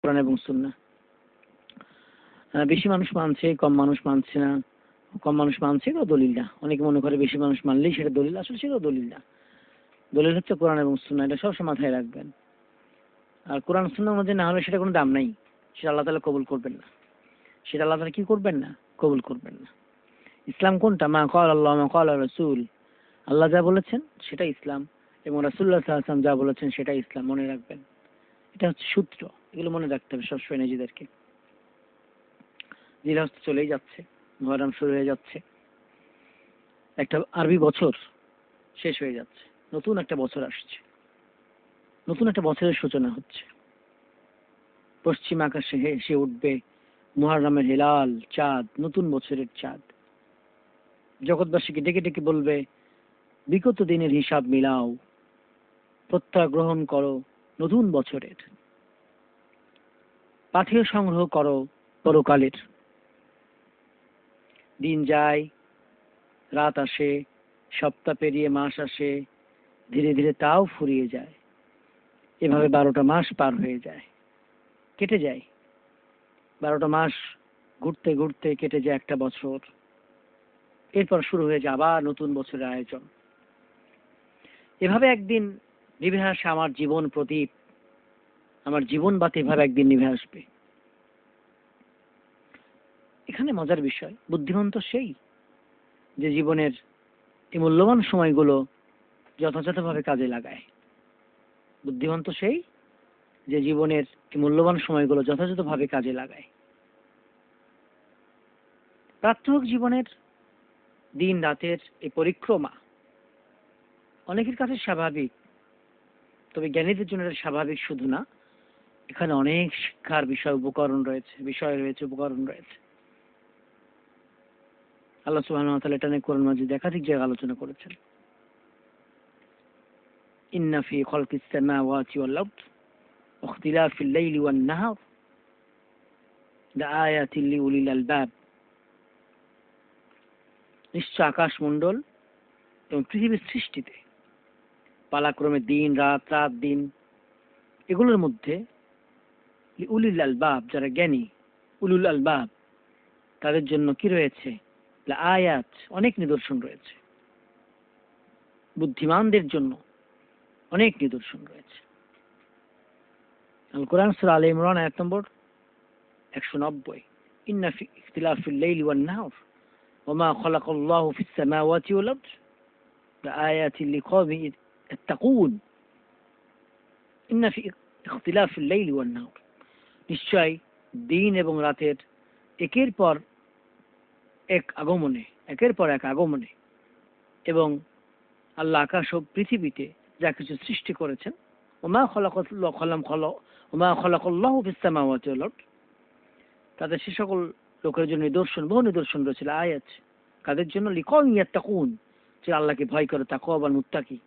কোরআন এবং সুন্নাহ। বেশি মানুষ মানছে, কম মানুষ মানছে না। কম মানুষ মানছে এটাও দলিল না। অনেকে মনে করে বেশি মানুষ মানলেই সেটা দলিল, আসলে সেটাও দলিল না। দলিল হচ্ছে কোরআন এবং সুন্নাহ, এটা সবসময় মাথায় রাখবেন। আর কোরআন সুন্নাহর মধ্যে না হলে সেটা কোনো দাম নাই, সেটা আল্লাহ তাআলা কবুল করবেন না। সেটা আল্লাহ তাআলা কি করবেন না? কবুল করবেন না। ইসলাম কোনটা? মা ক্বালা আল্লাহ মা ক্বালা রাসূল, আল্লাহ যা বলেছেন সেটা ইসলাম, এবং রাসূলুল্লাহ সাল্লাল্লাহু আলাইহি ওয়াসাল্লাম যা বলেছেন সেটা ইসলাম। মনে রাখবেন, এটা হচ্ছে সূত্র। এগুলো মনে রাখতে হবে সবসময় নিজেদেরকে। জিলহজ চলেই যাচ্ছে, মুহররম শুরু হয়ে যাচ্ছে, একটা আরবি বছর শেষ হয়ে যাচ্ছে, নতুন একটা বছর আসছে, নতুন একটা বছরের সূচনা হচ্ছে। পশ্চিম আকাশে হেসে উঠবে মুহররমের হেলাল চাঁদ, নতুন বছরের চাঁদ। জগৎবাসীকে ডেকে ডেকে বলবে, বিগত দিনের হিসাব মিলাও, প্রত্যয় গ্রহণ করো নতুন বছরের, পাথেয় সংগ্রহ করো পরকালের। দিন যায়, রাত আসে, সপ্তাহ পেরিয়ে মাস আসে, ধীরে ধীরে তাও ফুরিয়ে যায়। এভাবে 12টা মাস পার হয়ে যায়, কেটে যায়। 12টা মাস ঘুরতে ঘুরতে কেটে যায় একটা বছর। এরপর শুরু হয়ে যায় আবার নতুন বছরের আয়োজন। এভাবে একদিন নিভে আসে আমার জীবন প্রদীপ, আমার জীবন বাতি এভাবে একদিন নিভে আসবে। এখানে মজার বিষয়, বুদ্ধিমান তো সেই যে জীবনের এই মূল্যবান সময়গুলো যথাযথভাবে কাজে লাগায়। বুদ্ধিমান তো সেই যে জীবনের এই মূল্যবান সময়গুলো যথাযথভাবে কাজে লাগায়। প্রাত্যহিক জীবনের দিন রাতের এই পরিক্রমা অনেকের কাছে স্বাভাবিক, তবে জ্ঞানীদের জন্য এটা স্বাভাবিক শুধু না, এখানে অনেক শিক্ষার বিষয় উপকরণ রয়েছে, উপকরণ রয়েছে। আল্লাহ সুবহানাহু ওয়া তাআলা এটা নিয়ে কোরআন মাজিদে একাধিক জায়গায় আলোচনা করেছেন। ইন্না ফি খালকিস সামাওয়াতি ওয়াল আরদ ওয়া ইখতিলাফিল লাইলি ওয়ান নাহার লাআয়াতিন লিউলিল আলবাব। নিশ্চয় আকাশমণ্ডল এবং পৃথিবীর সৃষ্টিতে পালাক্রমে দিন রাত, রাত দিন, এগুলোর মধ্যে উলিল আলবাব, যারা জ্ঞানী, উলুল আলবাব, তাদের জন্য কি রয়েছে? আয়াত, অনেক নিদর্শন রয়েছে। বুদ্ধিমানদের জন্য অনেক নিদর্শন রয়েছে। আল কোরআন সূরা আলে ইমরান আয়াত নম্বর 190, ইন্না ফি ইখতিলাফিল লাইলি ওয়ান নাহার ওয়া মা খালাকাল্লাহু ফিস সামাওয়াতি ওয়াল আরদ লাআয়াতিন লিকাওমিন ইয়াত্তাকুন। ইন্না ফি ইখতিলাফিল লাইলি ওয়ান নাহার, নিশ্চয় দিন এবং রাতের একের পর এক আগমনে, একের পর এক আগমনে, এবং আল্লাহ আকাশ ও পৃথিবীতে যা কিছু সৃষ্টি করেছেন, ওমা খালাকাল্লাহু ফিস সামাওয়াতি ওয়াল আরদ, তাদের সে সকল লোকের জন্য নিদর্শন, বহু নিদর্শন রয়েছে। আয়াত কাদের জন্য? লিকাওমিন ইয়াত্তাকুন, যে আল্লাহকে ভয় করে, তাকওয়া বা মুত্তাকি,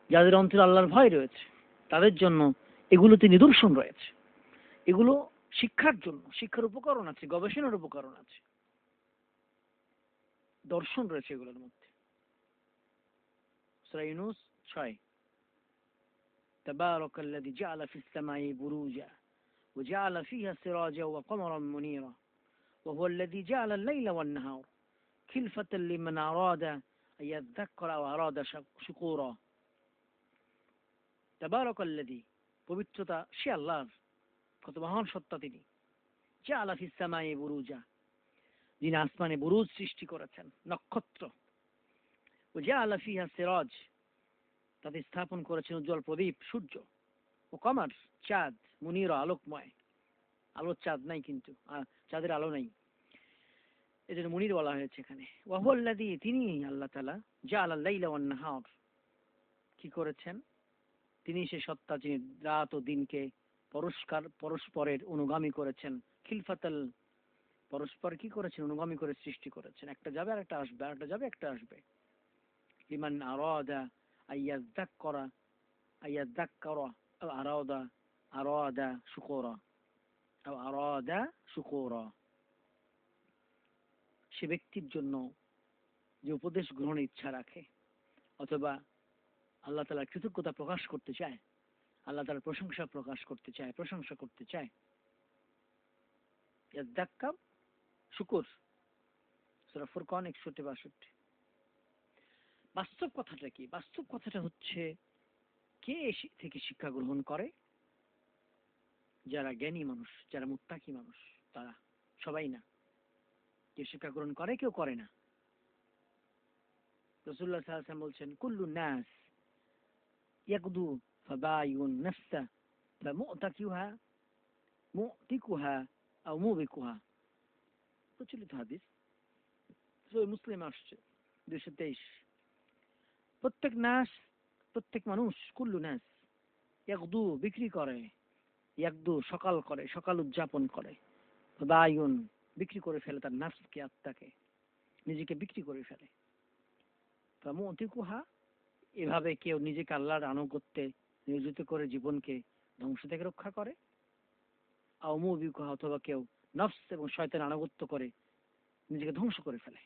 যাদের অন্তরে আল্লাহর ভয় রয়েছে, তাদের জন্য এগুলোতে নিদর্শন রয়েছে। এগুলো শিক্ষার জন্য, শিক্ষার উপকরণ আছে, গবেষণার উপকরণ আছে, দর্শন রয়েছে এগুলোর মধ্যে। সূরা ইউনূস 6, তাবারাকাল্লাযী জাআলা ফিস সামাই বুরুজা ওয়া জাআলা ফিহা সিরাজা ওয়া কমারান মুনীরা ওয়া হুয়াল্লাযী জাআলা আল-লাইলা ওয়ান-নাহার খিলফাতান লিমান আরাদা আন ইয়াযযাক্কারা ওয়া আরাদা শুকুরা। তাবারাকাল্লাযী, পবিত্রতা সে আল্লাহর, কত মহান সত্তা তিনি। জাআলা ফিস সামাই বুরুজা, যিনি আসমানে বুরুজ সৃষ্টি করেছেন, নক্ষত্র। ওয়া জাআলা ফিহা সিরাজ, তাতে স্থাপন করেছেন উজ্জ্বল প্রদীপ, সূর্য। ও কমার, চাঁদ, মুনীরা, আলোকময়। আলোর চাঁদ নাই, কিন্তু চাঁদের আলো নাই, এজন্য মুনীর বলা হয়েছে এখানে। ওয়া হুয়াল্লাযী, তিনি আল্লাহ তাআলা, জাআলা আল-লাইলা ওয়ান-নাহার, কি করেছেন? তিনি সে সত্তা যিনি রাত ও দিনকে পরস্পরের অনুগামী করেছেন। খিলফাতাল, পরস্পর কি করেছেন? অনুগামী করে সৃষ্টি করেছেন। একটা যাবে আর একটা আসবে, আর একটা যাবে একটা আসবে। লিমান আরাদা আইয়াযযাক্কারা আইয়াযযাক্কারা আও আরাদা শুকুরা আও আরাদা শুকুরা, সে ব্যক্তির জন্য যে উপদেশ গ্রহণের ইচ্ছা রাখে, অথবা আল্লাহ তাআলার কৃতজ্ঞতা প্রকাশ করতে চায়, আল্লাহ তাআলার প্রশংসা প্রকাশ করতে চায়, প্রশংসা করতে চায়। ইয়াদ্দাক্কার শুকুর, সূরা ফুরকান 61-62। বাস্তব কথাটা কি? বাস্তব কথাটা হচ্ছে কে থেকে শিক্ষা গ্রহণ করে? যারা জ্ঞানী মানুষ, যারা মুত্তাকি মানুষ, তারা। সবাই না। কেউ শিক্ষা গ্রহণ করে, কেউ করে না। রাসূলুল্লাহ সাল্লাল্লাহু আলাইহি ওয়াসাল্লাম বলছেন, কুল্লু নাস ইয়াকদু ফাবায়ুন নাফসা ফামুতাকিহা মুতিকুহা আও মুবিকুহা। প্রচলিত হাদিস, সহিহ মুসলিম আসছে 223। প্রত্যেক মানুষ, কুল্লু নাস ইয়াকদু বিক্রি করে, ইয়াকদু সকাল করে, সকাল উদযাপন করে, ফাবায়ুন বিক্রি করে ফেলে তার নাফসকে, আত্মাকে, নিজেকে বিক্রি করে ফেলে। ফামুতিকুহা, এভাবে কেউ নিজেকে আল্লাহর আনুগত্যে নিয়োজিত করে জীবনকে ধ্বংস থেকে রক্ষা করে। আও মুবিকুহা, অথবা কেউ নফস এবং শয়তানের আনুগত্য করে নিজেকে ধ্বংস করে ফেলে।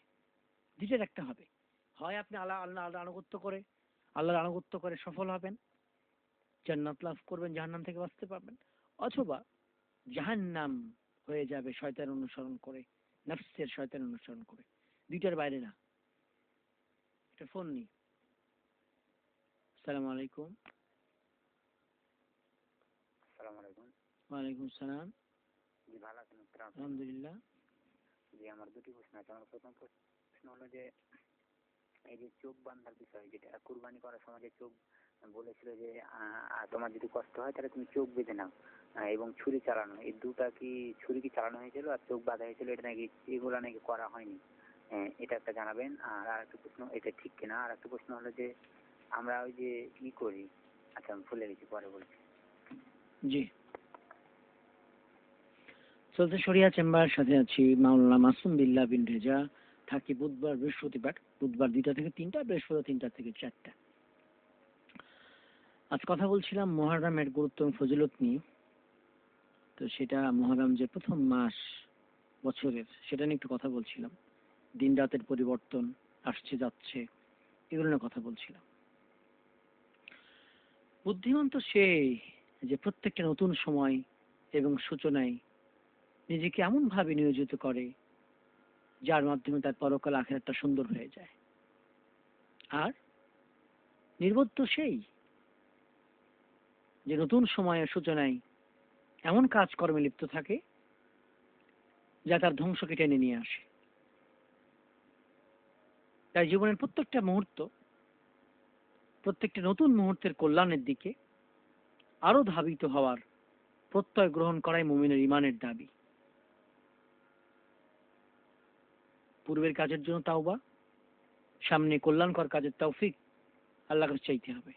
দুইটার একটা হবে। হয় আপনি আল্লাহর আনুগত্য করে সফল হবেন, জান্নাত লাভ করবেন, জাহান্নাম থেকে বাঁচতে পারবেন, অথবা জাহান্নাম হয়ে যাবে শয়তান অনুসরণ করে, নফসের শয়তান অনুসরণ করে। দুইটার বাইরে না। একটা ফোন নি। আসসালামু আলাইকুম। আসসালামু আলাইকুম। ওয়ালাইকুম সালাম। জি, ভালো আছেন? আলহামদুলিল্লাহ। জি, আমার দুটি প্রশ্ন আছে। আমার প্রথম প্রশ্ন হলো যে এই যে চোখ বাঁধার বিষয়, যেটা কুরবানি করার সময় যে চোখ বলেছিল যে তোমার যদি কষ্ট হয় তাহলে তুমি চোখ বেঁধে নাও, এবং ছুরি চালানো, এই দুটা কি, ছুরি কি চালানো হয়েছিল আর চোখ বাঁধা হয়েছিল, এটা নাকি, এগুলো নাকি করা হয়নি? এটা একটা জানাবেন। আর একটা প্রশ্ন, এটা ঠিক কিনা। আর একটা প্রশ্ন হলো যে আমরা ওই যে ই করি, আচ্ছা আমি ভুলে গেছি, পরে বলছি। জি, চলছে শরিয়া চেম্বার, সাথে আছি মাওলানা মাসুম বিল্লাহ বিন রেজা। থাকি বুধবার বৃহস্পতিবার, বুধবার 2টা থেকে 3টা, বৃহস্পতিবার 3টা থেকে 4টা। আজ কথা বলছিলাম মুহররমের গুরুত্ব এবং ফজিলত নিয়ে। তো সেটা মুহররম যে প্রথম মাস বছরের, সেটা নিয়ে একটু কথা বলছিলাম। দিন রাতের পরিবর্তন আসছে যাচ্ছে, এগুলো নিয়ে কথা বলছিলাম। বুদ্ধিমান তো সেই যে প্রত্যেকটা নতুন সময় এবং সূচনায় নিজেকে এমন ভাবে নিয়োজিত করে যার মাধ্যমে তার পরকাল আখিরাতটা সুন্দর হয়ে যায়। আর নির্বোধ তো সেই যে নতুন সময়ের সূচনায় এমন কাজকর্মে লিপ্ত থাকে যা তার ধ্বংসকে টেনে নিয়ে আসে। তাই জীবনের প্রত্যেকটা মুহূর্ত, প্রত্যেকটা নতুন মুহূর্তের কল্যাণের দিকে আরো ধাবিত হওয়ার প্রত্যয় গ্রহণ করাই মুমিনের ঈমানের দাবি। পূর্বের কাজের জন্য তাওবা, সামনে কল্যাণকর কাজের তৌফিক আল্লাহর কাছে চাইতে হবে।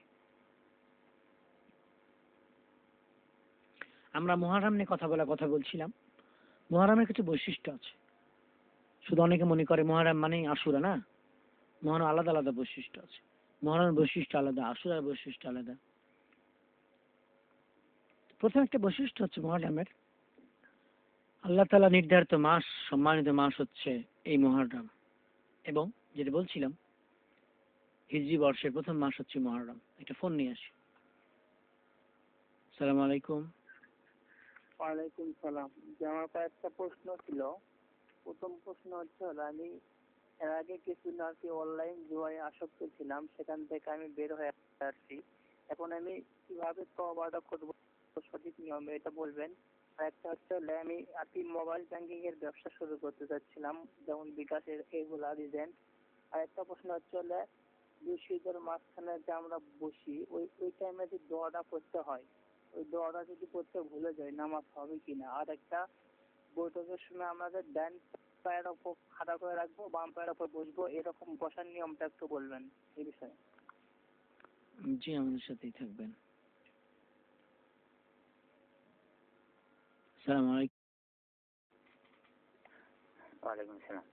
আমরা মুহররম নিয়ে কথা বলছিলাম। মুহররমের কিছু বৈশিষ্ট্য আছে। শুধু অনেকে মনে করে মুহররম মানেই আশুরা, না। মুহররম আলাদা আলাদা বৈশিষ্ট্য আছে। মুহররমের বৈশিষ্ট্য আলাদা, আশুরার বৈশিষ্ট্য আলাদা। প্রথম একটা বৈশিষ্ট্য হচ্ছে মুহররমের, আল্লাহ তাআলা নির্ধারিত মাস, সম্মানিত মাস হচ্ছে এই মুহররম। এবং যেটা বলছিলাম, হিজরি বর্ষের প্রথম মাস হচ্ছে মুহররম। একটা ফোন নিয়ে আসি। আসসালামু আলাইকুম। ওয়ালাইকুম সালাম। যে আমার কয়েকটা প্রশ্ন ছিল। প্রথম প্রশ্ন হচ্ছে আমি এর আগে কিছুদিন আর কি অনলাইন জুয়ায় আসক্ত ছিলাম, সেখান থেকে আমি বের হয়ে আসছি। এখন আমি কিভাবে তওবাটা করবো সঠিক নিয়মে, এটা বলবেন। আর একটা হচ্ছে আমি আর কি মোবাইল ব্যাংকিং এর ব্যবসা শুরু করতে চাচ্ছিলাম, যেমন বিকাশের এগুলা রিজেন্ট। আর একটা প্রশ্ন হচ্ছে দুই শীতের মাঝখানে যে আমরা বসি, ওই টাইমে যে দোয়াটা করতে হয়, ওই দোয়াটা যদি করতে ভুলে যাই নামাজ হবে কিনা। আর একটা, বৈঠকের সময় আমাদের ডান পায়ের ওপর খাড়া করে রাখবো, বাম পায়ের ওপর বসবো, এরকম বসার নিয়মটা একটু বলবেন এই বিষয়ে। জি, আমাদের সাথেই থাকবেন। আসসালামু আলাইকুম। ওয়ালাইকুম আসসালাম।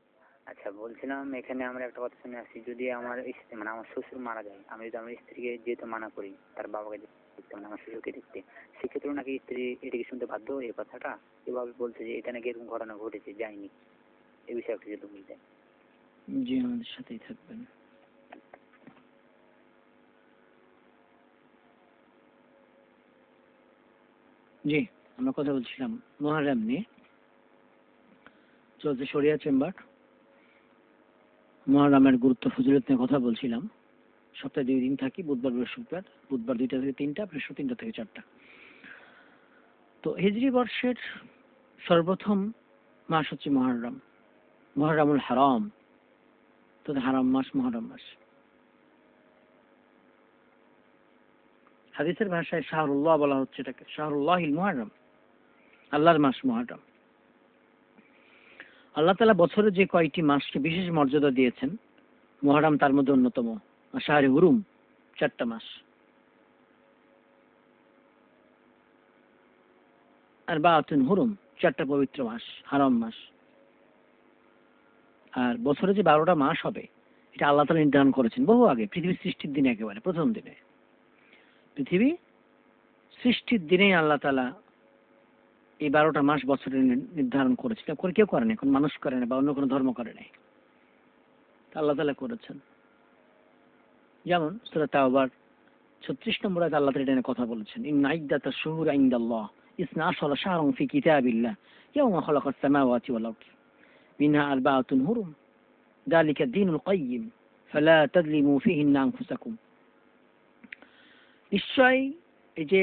আচ্ছা, বলছিলাম এখানে আমরা একটা কথা শুনে আসছি, যদি আমার মানে আমার শ্বশুর মারা যায়, আমি যদি আমার স্ত্রীকে যেতে মানা করি তার বাবাকে দেখতে, মানে আমার শ্বশুরকে দেখতে, সেক্ষেত্রেও নাকি স্ত্রী এটাকে শুনতে বাধ্য, এই কথাটা এভাবে বলছে যে এটা নাকি এরকম ঘটনা ঘটেছে, যায়নি, এই বিষয়ে একটু যদি বলতেন। জি, আমাদের সাথেই থাকবেন। জি, আমরা কথা বলছিলাম মুহররম নিয়ে। চলছে শরিয়া চেম্বার, মুহররমের গুরুত্ব ফজিলত নিয়ে কথা বলছিলাম। সপ্তাহে 2 দিন থাকি, বুধবার বৃহস্পতিবার। বুধবার 2টা থেকে 3টা, বৃহস্পতি 3টা থেকে 4টা। তো হিজরি বর্ষের সর্বপ্রথম মাস হচ্ছে মুহররম, মুহররমুল হারাম, তো হারাম মাস মুহররম মাস। হাদিসের ভাষায় শাহরুল্লাহ বলা হচ্ছে এটাকে, শাহরুল্লাহিল মুহররম, আল্লাহর মাস মুহররম। আল্লাহ তাআলা বছরে যে কয়টি মাসকে বিশেষ মর্যাদা দিয়েছেন, মুহররম তার মধ্যে অন্যতম। শাহরে হুরুম 4টা মাস, আর বাতুন হুরুম 4টা পবিত্র মাস, হারাম মাস। আর বছরে যে 12টা মাস হবে, এটা আল্লাহ তাআলা নির্ধারণ করেছেন বহু আগে, পৃথিবীর সৃষ্টির দিনে, একেবারে প্রথম দিনে। পৃথিবী সৃষ্টির দিনেই আল্লাহ তাআলা এই 12টা মাস বছরে নির্ধারণ করেছেন। কেউ করেন, এখন মানুষ করে না বা অন্য কোনো ধর্ম করে নাই, আল্লাহ তাআলা করেছেন। যেমন সূরা তাওবার 36 নম্বর আয়াতে আল্লাহ তাআলা এটা কথা বলেছেন, ইন্না ইদ্দাতাশ শুহুরি ইনদাল্লাহ 12 শাহরান ফি কিতাবিল্লাহ ইয়াওমা খালাকাস সামাওয়াতি ওয়াল আরদ মিনহা আরবাআতুন হুরুম যালিকা দ্বীনুল কাইয়্যিম ফালা তাযলিমু ফীহিন্না আনফুসাকুম। নিশ্চয় এই যে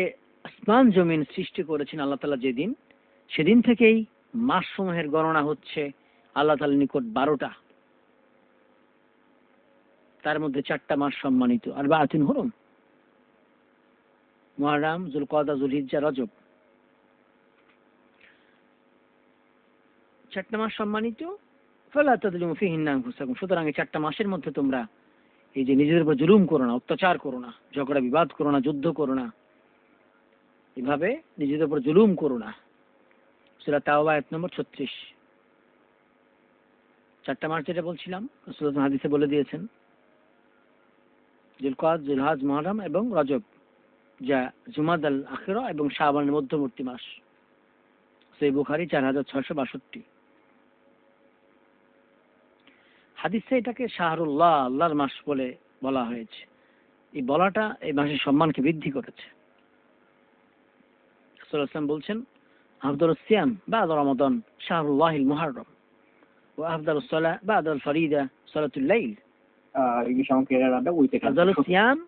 আসমান জমিন সৃষ্টি করেছেন আল্লাহ তাআলা যেদিন, সেদিন থেকেই মাস সমূহের গণনা হচ্ছে আল্লাহ তাআলার নিকট 12টা। তার মধ্যে 4টা মাস সম্মানিত, আর বাতুন হুরুম, মুহররম, যুলকওয়াদা, যুলহিজ্জা, রজব। 4টা মাস সম্মানিত। ফালা তাযলিমু ফীহিন্না আনফুসাকুম, সুতরাং এই 4টা মাসের মধ্যে তোমরা এই যে নিজেদের উপর জুলুম করো না, অত্যাচার করো না, ঝগড়া বিবাদ করো না, যুদ্ধ করো না, এভাবে নিজেদের উপর জুলুম করো না। সূরা তাওবা আয়াত নম্বর 36। 4টা মাস যেটা বলছিলাম রাসূলুল্লাহ হাদিসে বলে দিয়েছেন, যুলকওয়াদ, যুলহজ, মুহররম এবং রজব, যা জুমাদাল আখিরা এবং শাবানের মধ্যবর্তী মাস। সহিহ বুখারী 4662। হাদিসে এটাকে শাহরুল্লাহ, আল্লাহর মাস বলে বলা হয়েছে। এই বলাটা এই মাসের সম্মানকে বৃদ্ধি করেছে। রাসূলুল্লাহ সাল্লাল্লাহু আলাইহি ওয়াসাল্লাম বলছেন, আফদালুস সিয়াম বা'দা রমাদান শাহরুল্লাহিল মুহররম ওয়া আফদালুস সালাহ বা'দাল ফরিদা সালাতুল লাইল। আফদালুস সিয়াম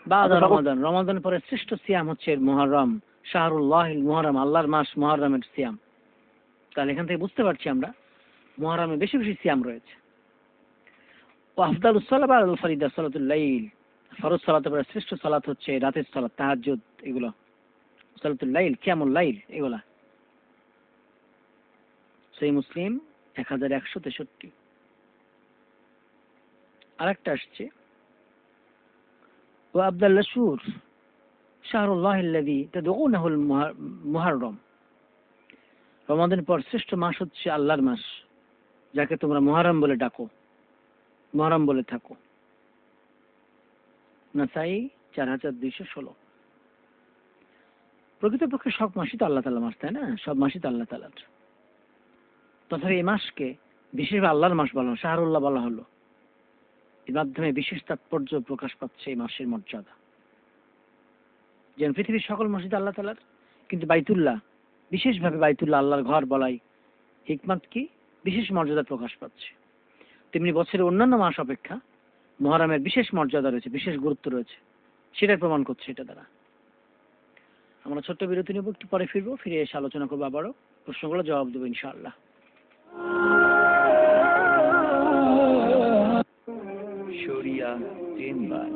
বা'দা রমাদান, রমাদানের পরে শ্রেষ্ঠ সিয়াম হচ্ছে মুহররম, শাহরুল্লাহিল মুহররম, আল্লাহর মাস মুহররমের সিয়াম। তাহলে এখান থেকে বুঝতে পারছি আমরা মুহররমে বেশি বেশি সিয়াম রয়েছে। ওয়া আফদালুস সালাহ বা'দাল ফরিদা সালাতুল লাইল, ফরজ সালাতের পরে শ্রেষ্ঠ সালাত হচ্ছে রাতের সালাত, তাহাজ্জুদ, এগুলো সালাতুল লাইল, কিয়ামুল লাইল, এগুলা। সহিহ মুসলিম 1163। আরেকটা আসছে, ওয়া আফদাল আশহুর শাহরুল্লাহিল্লাযী তাদউনাহুল মুহররম, রমাদানের পর শ্রেষ্ঠ মাস হচ্ছে আল্লাহর মাস, যাকে তোমরা মুহররম বলে ডাকো, মুহররম বলে থাকো। নাসাই 4216। প্রকৃতপক্ষে সব মাসই তো আল্লাহ তাআলার মাস, তাই না? সব মাসই তো আল্লাহ তাআলার। তথাপি এই মাসকে বিশেষভাবে আল্লাহর মাস বলা হলো, শাহরুল্লাহ বলা হলো। এর মাধ্যমে বিশেষ তাৎপর্য প্রকাশ পাচ্ছে এই মাসের মর্যাদা। যেন পৃথিবীর সকল মসজিদ আল্লাহ তাআলার, কিন্তু বাইতুল্লাহ, বিশেষভাবে বাইতুল্লাহ আল্লাহর ঘর বলাই হিকমত কি, বিশেষ মর্যাদা প্রকাশ পাচ্ছে। তেমনি বছরের অন্যান্য মাস অপেক্ষা মুহররমের বিশেষ মর্যাদা রয়েছে, বিশেষ গুরুত্ব রয়েছে, সেটাই প্রমাণ করছে এটা দ্বারা। আমরা ছোট্ট বিরতি নেব, একটু পরে ফিরবো, ফিরে এসে আলোচনা করবো, আবারও প্রশ্নগুলো জবাব দেবো ইনশাআল্লাহ। শরিয়া চেম্বার।